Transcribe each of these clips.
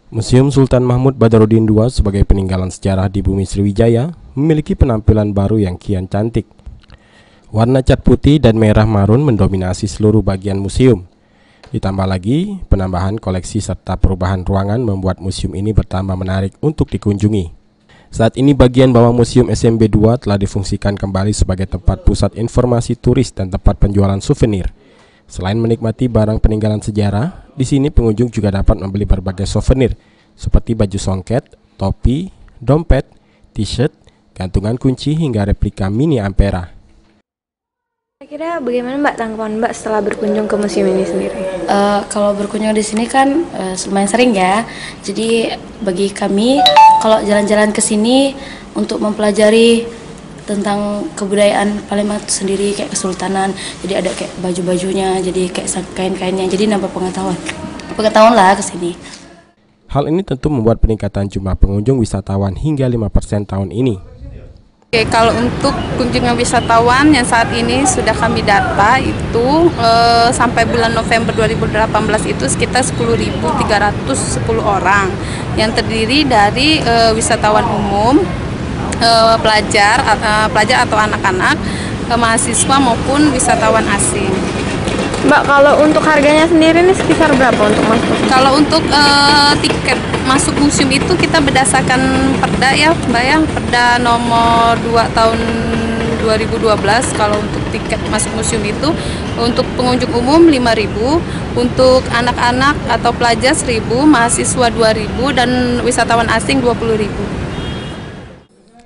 Museum Sultan Mahmud Badarudin II sebagai peninggalan sejarah di Bumi Sriwijaya memiliki penampilan baru yang kian cantik. Warna cat putih dan merah marun mendominasi seluruh bagian museum. Ditambah lagi, penambahan koleksi serta perubahan ruangan membuat museum ini bertambah menarik untuk dikunjungi. Saat ini bagian bawah Museum SMB 2 telah difungsikan kembali sebagai tempat pusat informasi turis dan tempat penjualan souvenir. Selain menikmati barang peninggalan sejarah, di sini pengunjung juga dapat membeli berbagai souvenir seperti baju songket, topi, dompet, t-shirt, gantungan kunci hingga replika mini Ampera. Kira-kira bagaimana Mbak tanggapan Mbak setelah berkunjung ke museum ini sendiri? Kalau berkunjung di sini kan lumayan sering ya. Jadi bagi kami kalau jalan-jalan ke sini untuk mempelajari tentang kebudayaan Palembang itu sendiri, kayak kesultanan, jadi ada kayak baju-bajunya, jadi kayak kain-kainnya, jadi nambah pengetahuan lah ke sini. Hal ini tentu membuat peningkatan jumlah pengunjung wisatawan hingga 5% tahun ini. Oke, kalau untuk kunjungan wisatawan yang saat ini sudah kami data itu sampai bulan November 2018 itu sekitar 10.310 orang yang terdiri dari wisatawan umum, pelajar atau anak-anak, mahasiswa maupun wisatawan asing. Mbak, kalau untuk harganya sendiri ini sekitar berapa untuk masuk? Kalau untuk tiket masuk museum itu kita berdasarkan perda ya Mbak ya, perda nomor 2 tahun 2012. Kalau untuk tiket masuk museum itu untuk pengunjung umum 5.000, untuk anak-anak atau pelajar 1.000, mahasiswa 2.000 dan wisatawan asing 20.000.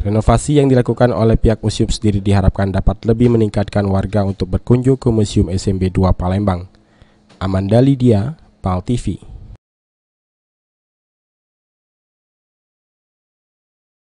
Renovasi yang dilakukan oleh pihak museum sendiri diharapkan dapat lebih meningkatkan warga untuk berkunjung ke Museum SMB 2 Palembang. Amanda Lydia, PAL TV.